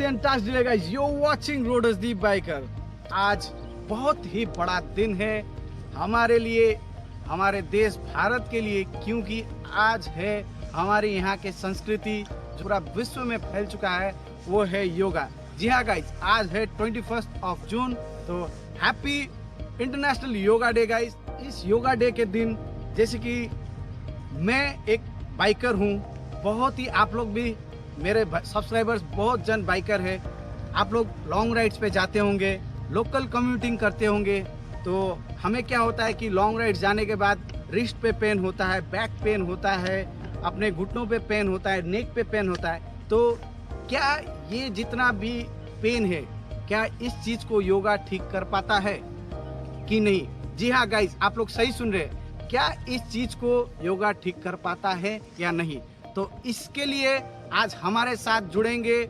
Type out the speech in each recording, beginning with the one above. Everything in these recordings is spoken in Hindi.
Fantastic guys, you watching Roadsdeep biker. आज बहुत ही बड़ा दिन है हमारे लिए, हमारे देश भारत के लिए, क्योंकि आज है हमारे यहाँ के संस्कृति जो पूरा विश्व में फैल चुका है, वो है योगा। जी हाँ गाइस, आज है 21 जून, तो happy international yoga day guys. इस योगा डे के दिन, जैसे कि मैं एक बाइकर हूँ, बहुत ही आप लोग भी मेरे सब्सक्राइबर्स बहुत जन बाइकर है, आप लोग लॉन्ग राइड्स पे जाते होंगे, लोकल कम्यूटिंग करते होंगे। तो हमें क्या होता है कि लॉन्ग राइड्स जाने के बाद रिस्ट पे पेन होता है, बैक पेन होता है, अपने घुटनों पे पेन होता है, नेक पे पेन होता है। तो क्या ये जितना भी पेन है, क्या इस चीज़ को योगा ठीक कर पाता है कि नहीं? जी हाँ गाइज, आप लोग सही सुन रहे हैं। क्या इस चीज़ को योगा ठीक कर पाता है या नहीं? तो इसके लिए आज हमारे साथ जुड़ेंगे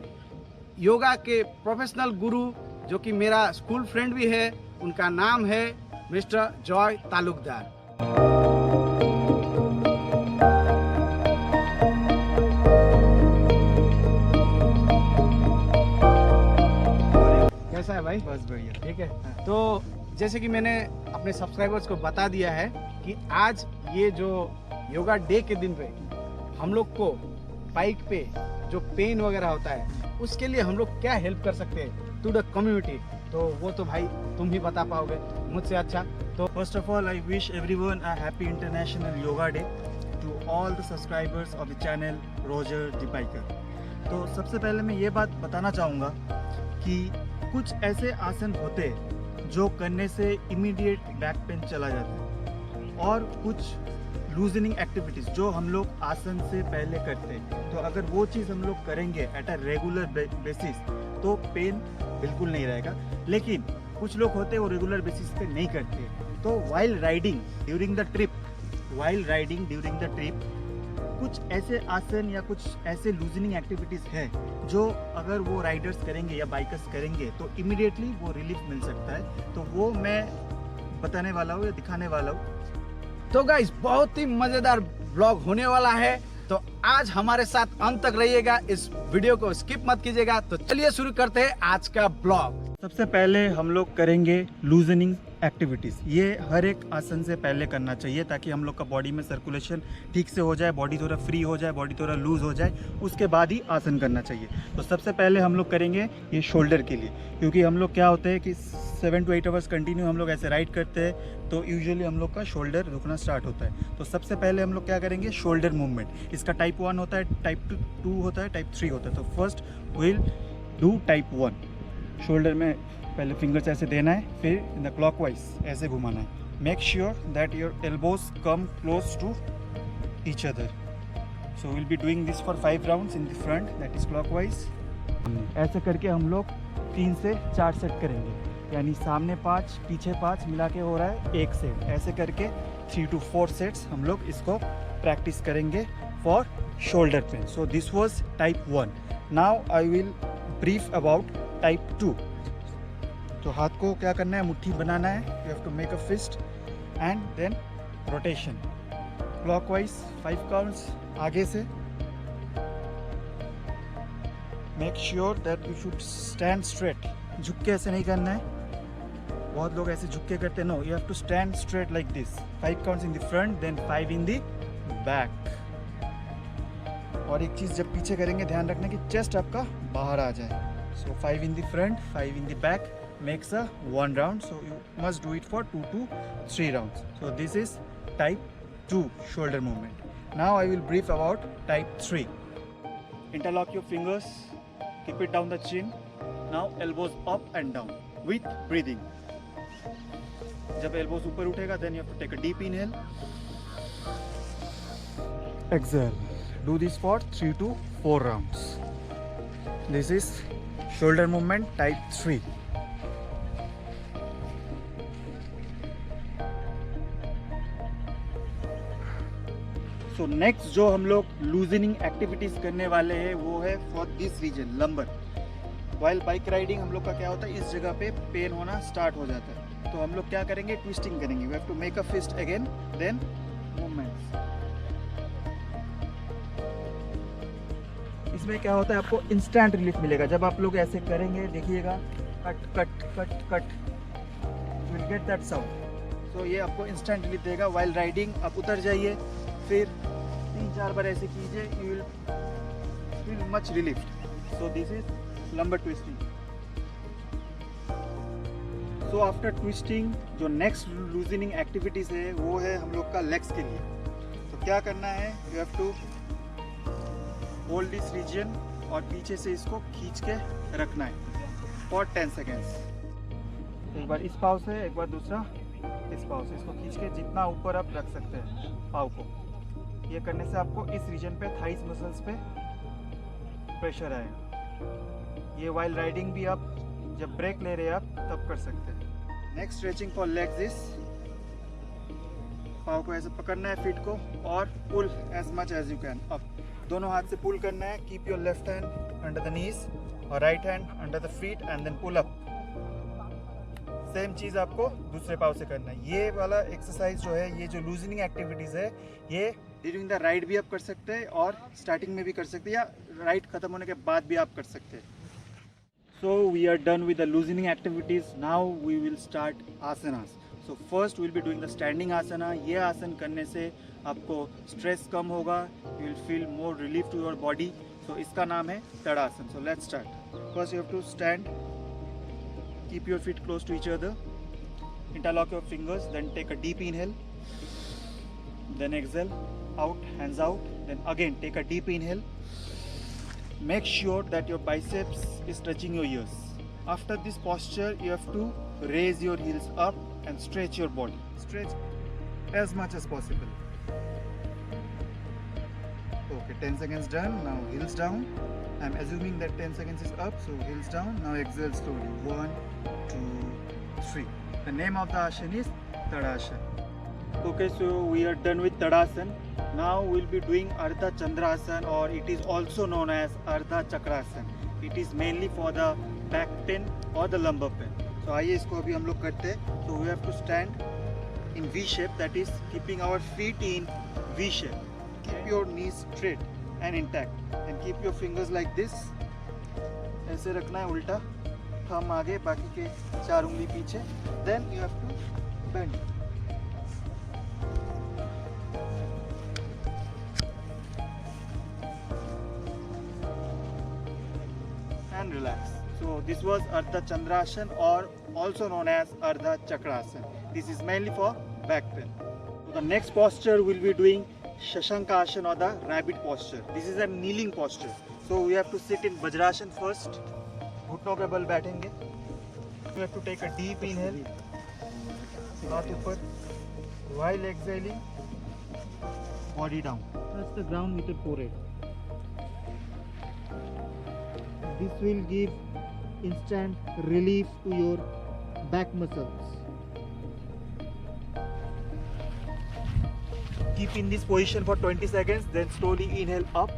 योगा के प्रोफेशनल गुरु, जो कि मेरा स्कूल फ्रेंड भी है। उनका नाम है मिस्टर जॉय तालुकदार। कैसा है भाई? बस बढ़िया। ठीक है। तो जैसे कि मैंने अपने सब्सक्राइबर्स को बता दिया है कि आज ये जो योगा डे के दिन पे हम लोग को बाइक पे जो पेन वगैरह होता है, उसके लिए हम लोग क्या हेल्प कर सकते हैं टू द कम्युनिटी, तो वो तो भाई तुम ही बता पाओगे मुझसे अच्छा। तो first of all I wish everyone a happy international yoga day to all the subscribers of the channel Roger the biker. तो सबसे पहले मैं ये बात बताना चाहूँगा कि कुछ ऐसे आसन होते हैं जो करने से इमीडिएट बैक पेन चला जाता है, और कुछ लूजनिंग एक्टिविटीज़ जो हम लोग आसन से पहले करते हैं। तो अगर वो चीज़ हम लोग करेंगे एट अ रेगुलर बेसिस तो पेन बिल्कुल नहीं रहेगा। लेकिन कुछ लोग होते हैं वो रेगुलर बेसिस पे नहीं करते। तो while riding during the trip कुछ ऐसे आसन या कुछ ऐसे लूजनिंग एक्टिविटीज़ हैं जो अगर वो राइडर्स करेंगे या बाइकर्स करेंगे तो इमीडिएटली वो रिलीफ मिल सकता है। तो वो मैं बताने वाला हूँ या दिखाने वाला हूँ। तो गाइस, बहुत ही मजेदार ब्लॉग होने वाला है, तो आज हमारे साथ अंत तक रहिएगा, इस वीडियो को स्किप मत कीजिएगा। तो चलिए शुरू करते हैं आज का ब्लॉग। सबसे पहले हम लोग करेंगे लूजनिंग एक्टिविटीज़। ये हर एक आसन से पहले करना चाहिए ताकि हम लोग का बॉडी में सर्कुलेशन ठीक से हो जाए, बॉडी थोड़ा फ्री हो जाए, बॉडी थोड़ा लूज हो जाए, उसके बाद ही आसन करना चाहिए। तो सबसे पहले हम लोग करेंगे ये शोल्डर के लिए, क्योंकि हम लोग क्या होता है कि 7 to 8 आवर्स कंटिन्यू हम लोग ऐसे राइड करते हैं, तो यूजुअली हम लोग का शोल्डर दुखना स्टार्ट होता है। तो सबसे पहले हम लोग क्या करेंगे, शोल्डर मूवमेंट। इसका टाइप 1 होता है, टाइप 2 होता है, टाइप 3 होता है। तो first will do type 1। Shoulder में पहले फिंगर्स ऐसे देना है, फिर इन द क्लॉकवाइज ऐसे घुमाना है। Make sure that your elbows come close to each other. So will be doing this for 5 rounds in the front, that is clockwise. ऐसे करके हम लोग 3 से 4 सेट करेंगे, यानी सामने 5 पीछे 5 मिला के हो रहा है 1 सेट। ऐसे करके 3 to 4 सेट्स हम लोग इसको प्रैक्टिस करेंगे for shoulder pain. So this was type 1। Now I will brief about type 2। तो हाथ को क्या करना है, मुट्ठी बनाना है। You have to make a fist and then rotation clockwise 5 counts आगे से। Make sure that you should stand straight. झुक के ऐसे नहीं करना है, बहुत लोग ऐसे झुक के करते हैं। No, you have to stand straight like this. 5 counts in the front, then 5 in the back. और एक चीज़ जब पीछे करेंगे ध्यान रखना कि चेस्ट आपका बाहर आ जाए। So 5 in the front, 5 in the back makes a 1 round. So you must do it for 2 to 3 rounds. So this is type 2 shoulder movement. Now I will brief about type 3. Interlock your fingers, keep it down the chin. Now elbows up and down with breathing. जब elbows ऊपर उठेगा, then you have to take a deep inhale. Exhale. Do this for 3 to 4 rounds. This is shoulder movement type 3. So next जो हम लोग लूजनिंग एक्टिविटीज करने वाले हैं वो है for this region, lumbar. While bike riding हम लोग का क्या होता है, इस जगह पे पेन होना स्टार्ट हो जाता है। तो हम लोग क्या करेंगे, ट्विस्टिंग करेंगे। We have to make a fist again, then movements. इसमें क्या होता है, आपको इंस्टेंट रिलीफ मिलेगा जब आप लोग ऐसे करेंगे। देखिएगा, cut cut cut cut, will get that sound. So ये आपको इंस्टेंट रिलीफ देगा वाइल राइडिंग। आप उतर जाइए, फिर 3-4 बार ऐसे कीजिए, you will feel much relief. So this is lumbar twisting. So after twisting जो नेक्स्ट लूजनिंग एक्टिविटीज़ है वो है हम लोग का लेग्स के लिए। तो क्या करना है, you have to hold this region और पीछे से इसको खींच के रखना है फॉर 10 सेकेंड्स। एक बार इस पाव से, एक बार दूसरा इस पाव से, इसको खींच के जितना ऊपर आप रख सकते हैं पाव को। ये करने से आपको इस रीजन पे थाइस मसल्स पे प्रेशर आएगा। ये वाइल राइडिंग भी आप जब ब्रेक ले रहे हैं आप तब कर सकते हैं। Next stretching for legs is, पाव को ऐसे पकड़ना है फीट को और pull as much as you can up. दोनों हाथ से पुल करना है। Keep your left hand under the knees और right hand under the feet and then pull up. Same चीज़ आपको दूसरे पाव से करना है। ये वाला एक्सरसाइज जो है, ये जो लूजनिंग एक्टिविटीज़ है, ये ड्यूरिंग द राइड भी आप कर सकते हैं और स्टार्टिंग में भी कर सकते हैं, या राइड खत्म होने के बाद भी आप कर सकते हैं। So we are done with the loosening activities. Now we will start asanas. So first we'll be doing the standing asana. ये आसन करने से आपको स्ट्रेस कम होगा, you will feel more relief to your body. So इसका नाम है Tadasana. So let's start. First you have to stand. Keep your feet close to each other. Interlock your fingers. Then take a deep inhale. Then exhale. Out, hands out. Then again take a deep inhale. Make sure that your biceps is touching your ears. After this posture, you have to raise your heels up and stretch your body. Stretch as much as possible. Okay, 10 seconds done. Now heels down. I'm assuming that 10 seconds is up, so heels down. Now exhale slowly. 1, 2, 3. The name of the asana is Tadasana. Okay, so we are done with Tadasan. Now we'll be doing Ardha Chandrasana, or it is also known as Ardha Chakrasana. It is mainly for the back pain or the lumbar pain. So आइए इसको अभी हम लोग करते हैं. So we have to stand in V shape, that is keeping our feet in V shape. Keep your knees straight and intact and keep your fingers like this. ऐसे रखना है उल्टा, थंब आगे, बाकी के 4 उंगली पीछे. Then you have to bend. And relax. So this was Ardha Chandrasana, or also known as Ardha Chakrasana. This is mainly for back pain. So the next posture we'll be doing Shashankasana, or the rabbit posture. This is a kneeling posture. So we have to sit in Vajrasana first. घुटनों के बल बैठेंगे. We have to take a deep inhale. हाथ ऊपर. While exhaling, body down. Touch the ground with your forehead. This will give instant relief to your back muscles. Keep in this position for 20 seconds, then slowly inhale up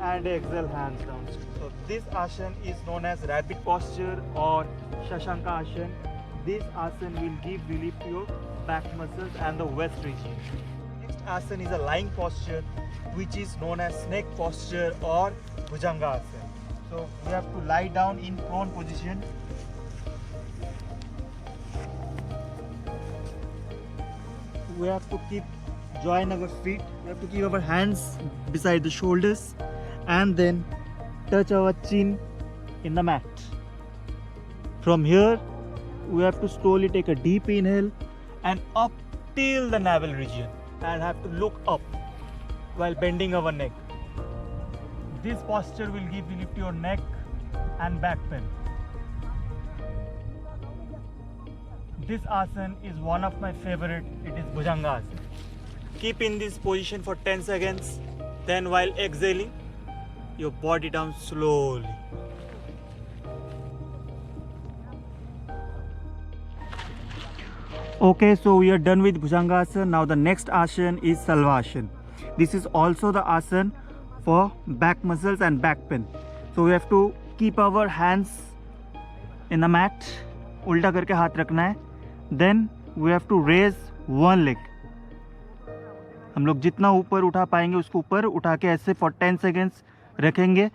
and exhale hands down. So this asana is known as rabbit posture or Shashanka asana. This asana will give relief to your back muscles and the waist region. Next asana is a lying posture, which is known as snake posture or Bhujanga asana. So we have to lie down in prone position. We have to join our feet. We have to keep our hands beside the shoulders and then touch our chin in the mat. From here, we have to slowly take a deep inhale and up till the navel region, and have to look up while bending our neck. This posture will give relief to your neck and back pain. This asana is one of my favorite. It is Bhujanga asana. Keep in this position for 10 seconds. Then while exhaling, your body down slowly. Okay, so we are done with Bhujanga asana. Now the next asana is Salvasana. This is also the asana for back muscles and back pain. So we have to keep our hands in the mat. उल्टा करके हाथ रखना है. Then we have to raise one leg. हम लोग जितना ऊपर उठा पाएंगे उसको ऊपर उठा के ऐसे for 10 seconds रखेंगे.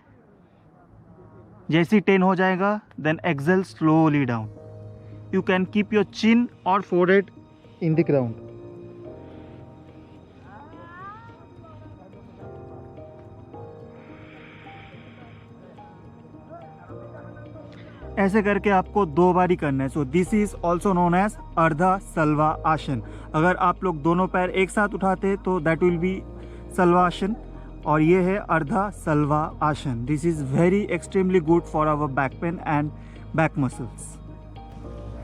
जैसे 10 हो जाएगा then exhale slowly down. You can keep your chin और फोरहेड इन द ग्राउंड. ऐसे करके आपको 2 बार ही करना है. So this is also known as ardha shalabha आसन. अगर आप लोग दोनों पैर एक साथ उठाते हैं तो दैट विल बी सलवा आसन, और ये है ardha shalabha asana. This is very extremely good for our back pain and back muscles.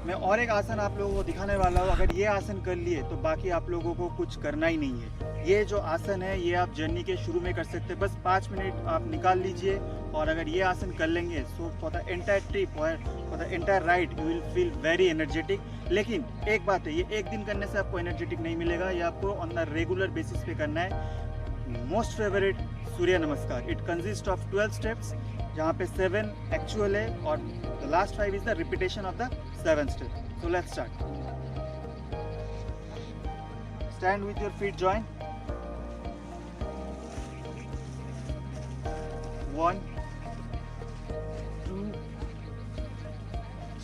मैं और एक आसन आप लोगों को दिखाने वाला हूँ. अगर ये आसन कर लिए तो बाकी आप लोगों को कुछ करना ही नहीं है. ये जो आसन है ये आप जर्नी के शुरू में कर सकते हैं. बस 5 मिनट आप निकाल लीजिए और अगर ये आसन कर लेंगे so for the entire trip और for the entire ride you will feel very energetic. लेकिन एक बात है, ये एक दिन करने से आपको एनर्जेटिक नहीं मिलेगा. ये आपको ऑन द रेगुलर बेसिस पे करना है. मोस्ट फेवरेट सूर्य नमस्कार. इट कंसिस्ट ऑफ 12 स्टेप्स, जहाँ पे 7 एक्चुअल है और the last 5 is the repetition of the 7 step. So let's start. Stand with your feet joint. 1 2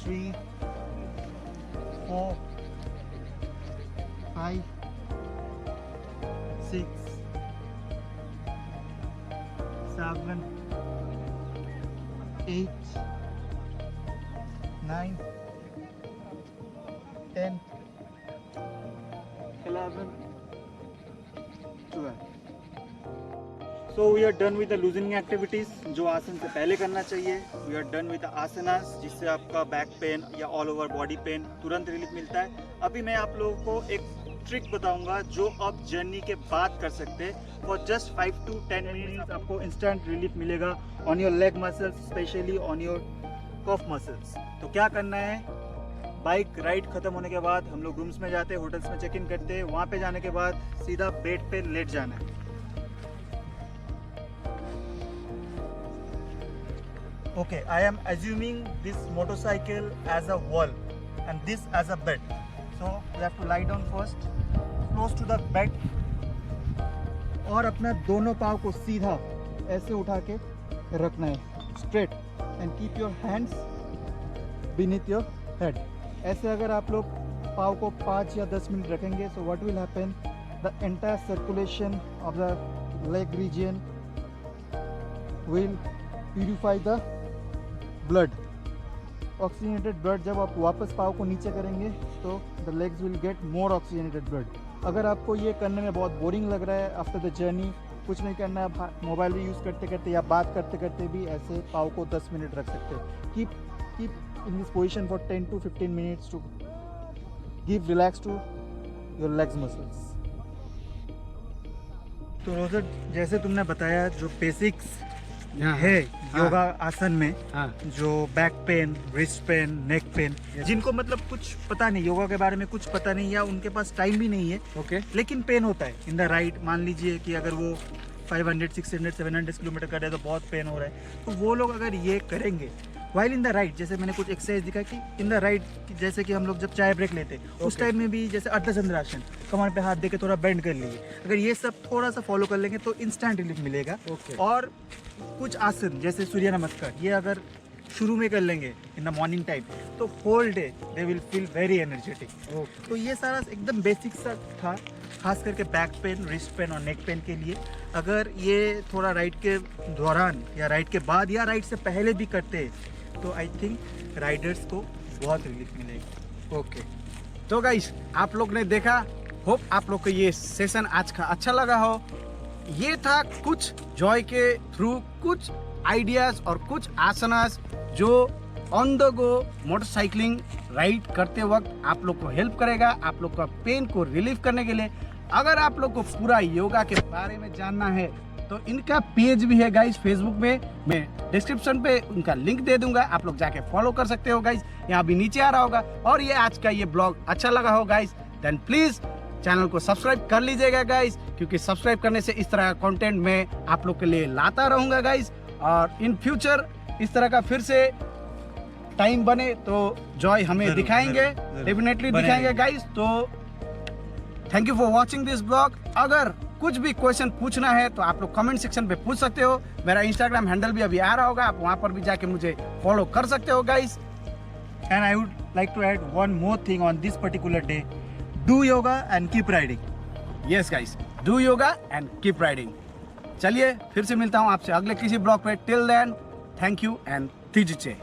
3 4 5 6 7 8 9 10 11 12. So we are done with the loosening activities जो आसन से पहले करना चाहिए. We are done with the asanas जिससे आपका बैक पेन या ऑल ओवर बॉडी पेन तुरंत रिलीफ मिलता है. अभी मैं आप लोगों को एक ट्रिक बताऊंगा जो आप जर्नी के बाद कर सकते हैं. फॉर जस्ट 5 to 10 मिनट्स आपको इंस्टेंट रिलीफ मिलेगा on your leg muscles, specially on your cuff muscles. तो क्या करना है, बाइक राइड खत्म होने के बाद हम लोग रूम्स में जाते हैं, होटल्स में चेक इन करते हैं. वहाँ पे जाने के बाद सीधा बेड पे लेट जाना है. Okay, I am assuming this motorcycle as a wall and this as a bed. So we have to lie down first, close to the bed, और अपना दोनों पाँव को सीधा ऐसे उठा के रखना है, straight, and keep your hands beneath your head. ऐसे अगर आप लोग पाँव को 5 या 10 मिनट रखेंगे, so what will happen? The entire circulation of the leg region will purify the blood. Oxygenated blood जब आप वापस पाँव को नीचे करेंगे तो the legs will get more oxygenated blood. अगर आपको ये करने में बहुत बोरिंग लग रहा है आफ्टर द जर्नी, कुछ नहीं करना है, मोबाइल भी यूज़ करते करते या बात करते करते भी ऐसे पाँव को 10 मिनट रख सकते हैं. Keep in this position for 10 to 15 minutes to give relax to your legs muscles. तो रोजर, जैसे तुमने बताया जो बेसिक्स है योगा आसन में, जो back pain, wrist pain, neck pain, जिनको मतलब कुछ पता नहीं, योगा के बारे में कुछ पता नहीं या उनके पास टाइम भी नहीं है, लेकिन पेन होता है इन द राइड. मान लीजिए कि अगर वो 500, 600, 700 किलोमीटर कर रहे हैं तो बहुत पेन हो रहा है, तो वो लोग अगर ये करेंगे वाइल इन द राइड, जैसे मैंने कुछ एक्सरसाइज दिखा कि इन द राइड, जैसे कि हम लोग जब चाय ब्रेक लेते हैं उस टाइम में भी जैसे अर्धचंद्रासन, कमर पे हाथ देके थोड़ा बेंड कर लीजिए, अगर ये सब थोड़ा सा फॉलो कर लेंगे तो इंस्टेंट रिलीफ मिलेगा. और कुछ आसन जैसे सूर्य नमस्कार, ये अगर शुरू में कर लेंगे इन द मॉर्निंग टाइम तो whole day they will feel very energetic. तो ये सारा एकदम बेसिक सा था, खास करके बैक पेन, रिस्ट पेन और नेक पेन के लिए. अगर ये थोड़ा राइड के दौरान या राइड के बाद या राइड से पहले भी करते हैं तो आई थिंक राइडर्स को बहुत रिलीफ मिलेगी. ओके, तो गाइस आप लोग ने देखा, होप आप लोग को ये सेशन आज का अच्छा लगा हो. ये था कुछ जॉय के थ्रू कुछ आइडियाज और कुछ आसनास जो on the go motorcycling ride करते वक्त आप लोग को हेल्प करेगा, आप लोग का पेन को रिलीफ करने के लिए. अगर आप लोग को पूरा योगा के बारे में जानना है तो इनका पेज भी है गाइस फेसबुक में, मैं डिस्क्रिप्शन पे उनका लिंक दे दूंगा, आप लोग जाके फॉलो कर सकते हो गाइस. यहाँ भी नीचे आ रहा होगा. और ये आज का ये ब्लॉग अच्छा लगा हो गाइस देन प्लीज चैनल को सब्सक्राइब कर लीजिएगा गाइस, क्योंकि सब्सक्राइब करने से इस तरह का कंटेंट मैं आप लोग के लिए लाता रहूंगा गाइस. और इन फ्यूचर इस तरह का फिर से टाइम बने तो जॉय हमें दिखाएंगे, डेफिनेटली दिखाएंगे गाइस. तो thank you for watching this blog. अगर कुछ भी क्वेश्चन पूछना है तो आप लोग कमेंट सेक्शन पे पूछ सकते हो। मेरा इंस्टाग्राम हैंडल भी अभी आ रहा होगा, आप वहां पर भी जाके मुझे फॉलो कर सकते हो guys. And I would like to add one more thing on this particular day. Do yoga and keep riding. Yes guys, do yoga and keep riding. चलिए फिर से मिलता हूँ आपसे अगले किसी ब्लॉग पे। Till then, thank you and तीजिचे।